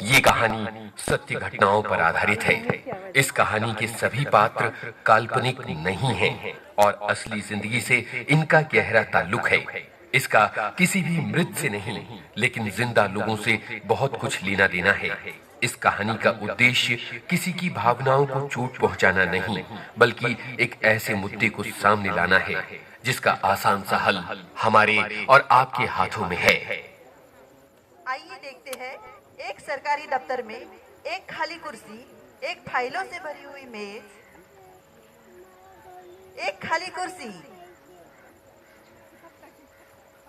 ये कहानी सत्य घटनाओं पर आधारित है। इस कहानी के सभी पात्र काल्पनिक नहीं हैं और असली जिंदगी से इनका गहरा ताल्लुक है। इसका किसी भी मृत से नहीं, लेकिन जिंदा लोगों से बहुत कुछ लेना देना है। इस कहानी का उद्देश्य किसी की भावनाओं को चोट पहुंचाना नहीं, बल्कि एक ऐसे मुद्दे को सामने लाना है जिसका आसान सा हल हमारे और आपके हाथों में है। आइए देखते हैं, एक सरकारी दफ्तर में एक खाली कुर्सी, एक फाइलों से भरी हुई मेज, एक खाली कुर्सी,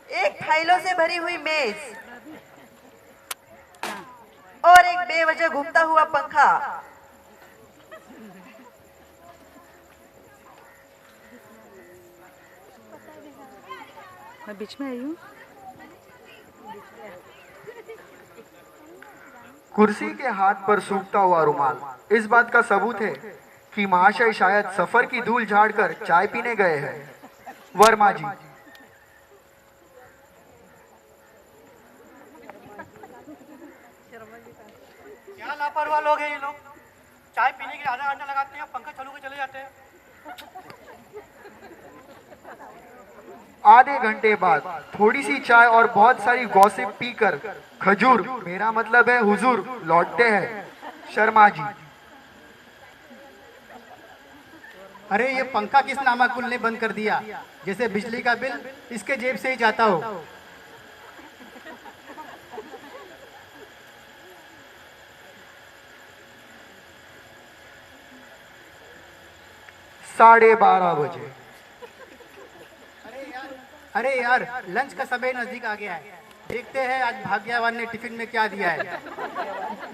एक फाइलों से भरी हुई मेज और एक बेवजह घूमता हुआ पंखा। मैं बीच में आई हूँ। कुर्सी के हाथ पर सूखता हुआ रुमाल इस बात का सबूत है कि महाशय शायद सफर की धूल झाड़कर चाय पीने गए हैं। वर्मा जी, क्या लापरवाह लोग हैं ये लोग। चाय पीने के लिए आधा घंटा लगाते हैं, पंखा चालू के चले जाते हैं। आधे घंटे बाद थोड़ी सी चाय और बहुत सारी गॉसिप पीकर खजूर, मेरा मतलब है हुजूर, लौटते हैं। शर्मा जी, अरे ये पंखा किस नामाकुल ने बंद कर दिया, जैसे बिजली का बिल इसके जेब से ही जाता हो। 12:30 बजे। अरे यार लंच का समय नजदीक आ गया है, देखते हैं आज भाग्यवान ने टिफिन में क्या दिया है।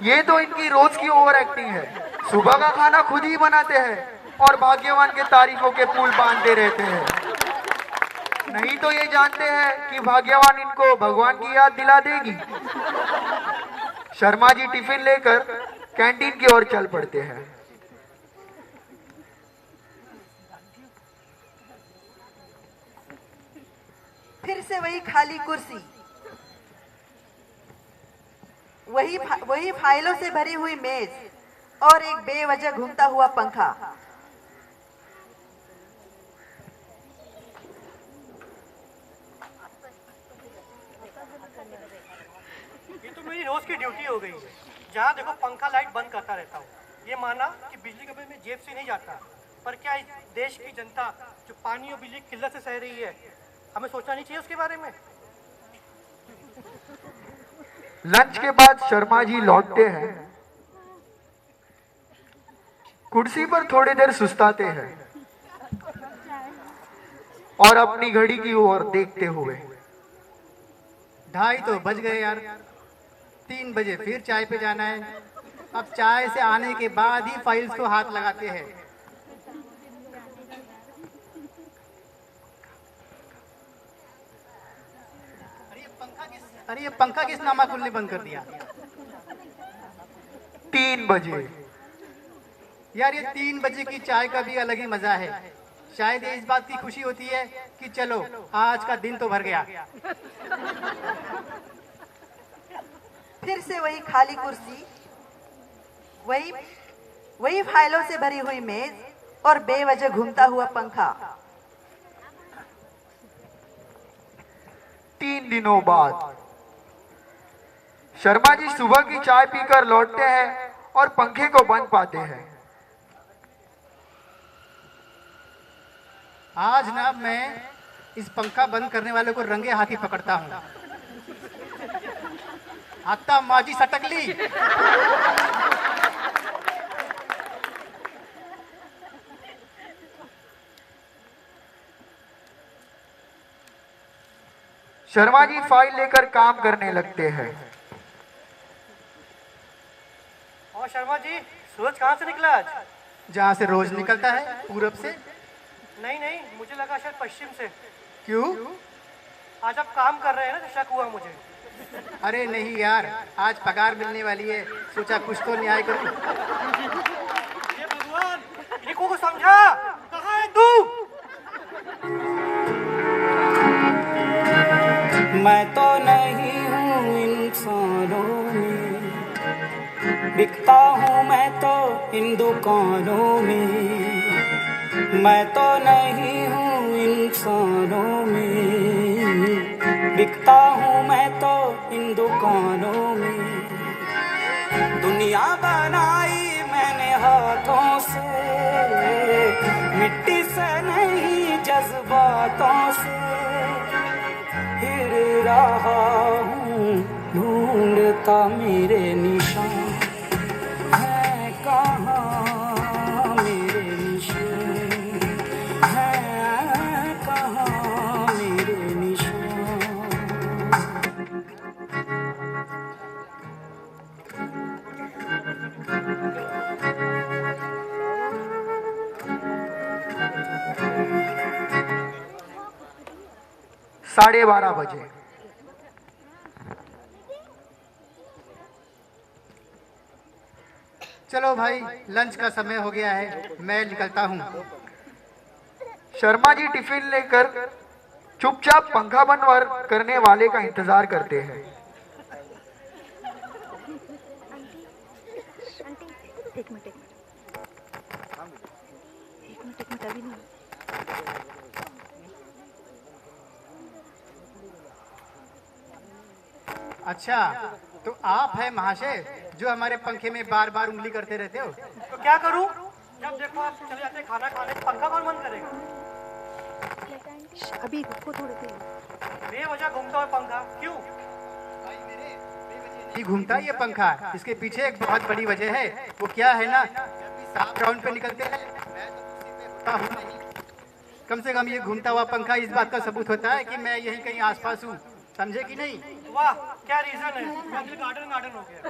ये तो इनकी रोज की ओवर एक्टिंग है। सुबह का खाना खुद ही बनाते हैं और भाग्यवान के तारीफों के पुल बांधते रहते हैं। नहीं तो ये जानते हैं कि भाग्यवान इनको भगवान की याद दिला देगी। शर्मा जी टिफिन लेकर कैंटीन की ओर चल पड़ते हैं। फिर से वही खाली कुर्सी, वही फाइलों से भरी हुई मेज और एक बेवजह घूमता हुआ पंखा। ये तो मेरी रोज की ड्यूटी हो गई है। जहाँ देखो पंखा लाइट बंद करता रहता हूँ। ये माना कि बिजली का बिल मेरी जेब से नहीं जाता, पर क्या इस देश की जनता जो पानी और बिजली की किल्लत से सह रही है, हमें सोचना नहीं चाहिए उसके बारे में। लंच के बाद शर्मा जी लौटते हैं। कुर्सी पर थोड़ी देर सुस्ताते हैं और अपनी घड़ी की ओर देखते हुए 2:30 तो बज गए यार, 3 बजे फिर चाय पे जाना है। अब चाय से आने के बाद ही फाइल्स को हाथ लगाते हैं। अरे ये पंखा किस नामाकुल ने बंद कर दिया। 3 बजे। यार ये 3 बजे की चाय का भी अलग ही मजा है। शायद ये इस बात की खुशी होती है कि चलो आज का दिन तो भर गया। फिर से वही खाली कुर्सी, वही फाइलों से भरी हुई मेज और बेवजह घूमता हुआ पंखा। 3 दिनों बाद शर्मा जी सुबह की चाय पीकर लौटते हैं और पंखे को बंद पाते हैं। आज ना मैं इस पंखा बंद करने वाले को रंगे हाथी पकड़ता हूँ। आता माजी सटकली। शर्मा जी फाइल लेकर काम करने लगते हैं। और शर्मा जी सूरज कहाँ से निकला आज? जहाँ से रोज निकलता है, पूरब से। नहीं नहीं, मुझे लगा शायद पश्चिम से। क्यों? आज आप काम कर रहे हैं ना, तो शक हुआ मुझे। अरे नहीं यार, आज पगार मिलने वाली है, सोचा कुछ तो न्याय करूं। ये भगवान, इनको को समझा, कहाँ है तू? मैं तो नहीं हूँ इंसानों में बिकता हूँ मैं तो इन दुकानों में, मैं तो नहीं हूँ इंसानों में। बिकता हूँ मैं तो इन दुकानों में। दुनिया बनाई मैंने हाथों से, मिट्टी से नहीं जज्बातों से। फिर रहा हूँ ढूंढता मेरे निशान, है कहाँ मेरे निशान, है कहाँ मेरे निशान। साढ़े 12 बजे। चलो भाई, लंच का समय हो गया है, मैं निकलता हूँ। शर्मा जी टिफिन लेकर चुपचाप पंखा बंद करने वाले का इंतजार करते हैं। एक मिनट अभी नहीं। अच्छा, तो आप हैं महाशय जो हमारे पंखे में बार बार उंगली करते रहते हो? तो क्या करूं? जब देखो आप चले जाते खाना खाने, पंखा कौन बंद करेगा? अभी रुको थोड़ी देर। बेवजह घूमता हुआ पंखा क्यों? भाई मेरे बेवजह नहीं घूमता ये पंखा, इसके पीछे एक बहुत बड़ी वजह है। वो क्या है ना, जब भी साफ ग्राउंड पे निकलते हैं मैं तो कुर्सी पे होता हूँ नहीं। कम से कम ये घूमता हुआ पंखा इस बात का सबूत होता है कि मैं यहीं कहीं आसपास हूँ, समझे कि नहीं? वाह, क्या रीजन है, गार्डन हो गया।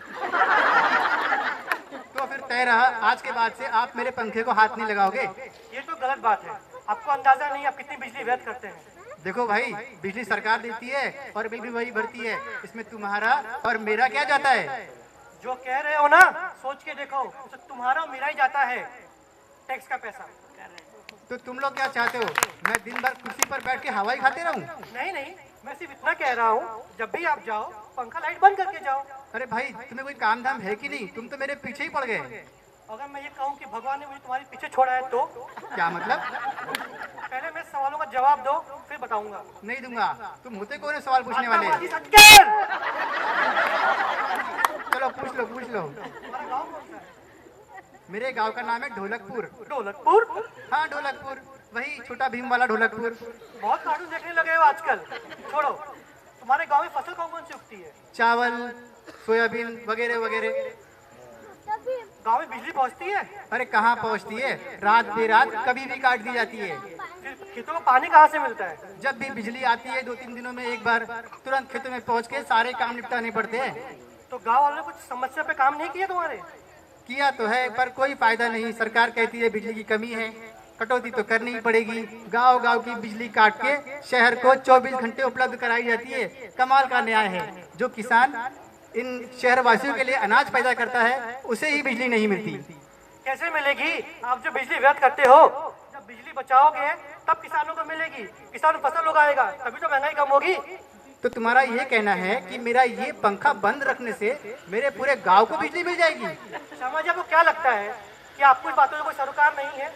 तो फिर तय रहा, आज के बाद से आप मेरे पंखे को हाथ नहीं लगाओगे। ये तो गलत बात है, आपको अंदाजा नहीं आप कितनी बिजली व्यर्थ करते हैं। देखो भाई, बिजली सरकार देती है और बिल भी वही भरती है, इसमें तुम्हारा और मेरा क्या जाता है? जो कह रहे हो ना, सोच के देखो, तो तुम्हारा और मेरा ही जाता है टैक्स का पैसा। तो तुम लोग क्या चाहते हो, मैं दिन भर कुर्सी पर बैठ के हवाई खाते रहूं? नहीं नहीं, मैं सिर्फ इतना कह रहा हूँ, जब भी आप जाओ पंखा लाइट बंद करके जाओ। अरे भाई, तुम्हें कोई काम धाम है कि नहीं? तुम तो मेरे पीछे ही पड़ गए। अगर मैं ये कहूँ कि भगवान ने मुझे तुम्हारे पीछे छोड़ा है तो क्या मतलब? पहले मैं सवालों का जवाब दो, फिर बताऊंगा। नहीं दूंगा, तुम होते कौन है सवाल पूछने वाले? चलो पूछ लो हमारा गाँव कौन सा है? मेरे गांव का नाम है ढोलकपुर। ढोलकपुर? हाँ ढोलकपुर, वही छोटा भीम वाला ढोलकपुर। बहुत कार्टून देखने लगे हो आजकल। छोड़ो, तुम्हारे गांव में फसल कौन सी उगती है? चावल, सोयाबीन वगैरह वगैरह। गांव में बिजली पहुंचती है? अरे कहाँ पहुंचती है, रात बेरात कभी भी काट दी जाती है। फिर खेतों को पानी कहाँ से मिलता है? जब भी बिजली आती है 2-3 दिनों में एक बार, तुरंत खेतों में पहुँच के सारे काम निपटाने पड़ते हैं। तो गाँव वालों ने कुछ समस्या पे काम नहीं किया तुम्हारे? किया तो है, पर कोई फायदा नहीं। सरकार कहती है बिजली की कमी है, कटौती तो करनी ही पड़ेगी। गांव गांव की बिजली काट के शहर को 24 घंटे उपलब्ध कराई जाती है। कमाल का न्याय है। जो किसान इन शहर वासियों के लिए अनाज पैदा करता है, उसे ही बिजली नहीं मिलती। कैसे मिलेगी? आप जो बिजली व्यर्थ करते हो, जब बिजली बचाओगे तब किसानों को मिलेगी। किसान फसल उगाएगा, तभी तो महंगाई कम होगी। तो तुम्हारा ये कहना है कि मेरा ये पंखा बंद रखने से मेरे पूरे गांव को बिजली मिल जाएगी? शर्मा जी, आपको क्या लगता है कि आपको इस बातों में कोई सरोकार नहीं है?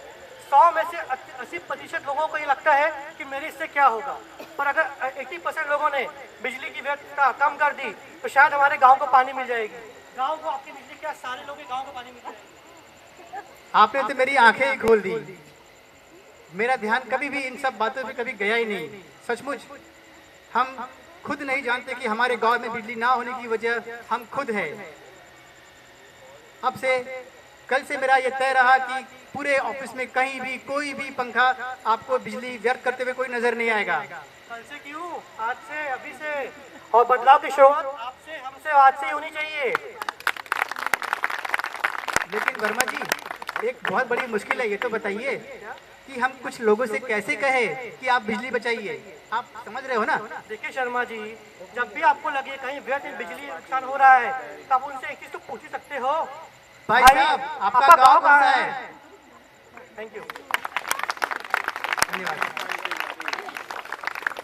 100 में से 80% लोगों को ये लगता है कि मेरे इससे क्या होगा, पर अगर 80% लोगों ने बिजली की व्यर्थता कम कर दी तो शायद हमारे गांव को पानी मिल जाएगी। गांव को आपकी बिजली, क्या सारे लोग गांव को पानी मिल जाएगी? आपने तो मेरी आंखें ही खोल दी। मेरा ध्यान कभी भी इन सब बातों पे कभी गया ही नहीं। सचमुच हम खुद नहीं जानते कि हमारे गांव में बिजली ना होने की वजह हम खुद हैं। अब से कल से मेरा ये तय रहा कि पूरे ऑफिस में कहीं भी कोई भी पंखा आपको बिजली व्यर्थ करते हुए कोई नजर नहीं आएगा। कल से क्यों, आज से, अभी से। और बदलाव की शुरुआत आपसे, हमसे, आज से होनी चाहिए। लेकिन वर्मा जी, एक बहुत बड़ी मुश्किल है, ये तो बताइए कि हम कुछ लोगों से कैसे कहें कि आप बिजली बचाइए? आप समझ रहे हो ना? देखिए शर्मा जी, जब भी आपको लगे कहीं व्यर्थ बिजली नुकसान हो रहा है, तब उनसे एक चीज तो पूछ ही सकते हो, भाई साहब आपका गांव कहाँ है? थैंक यू, धन्यवाद।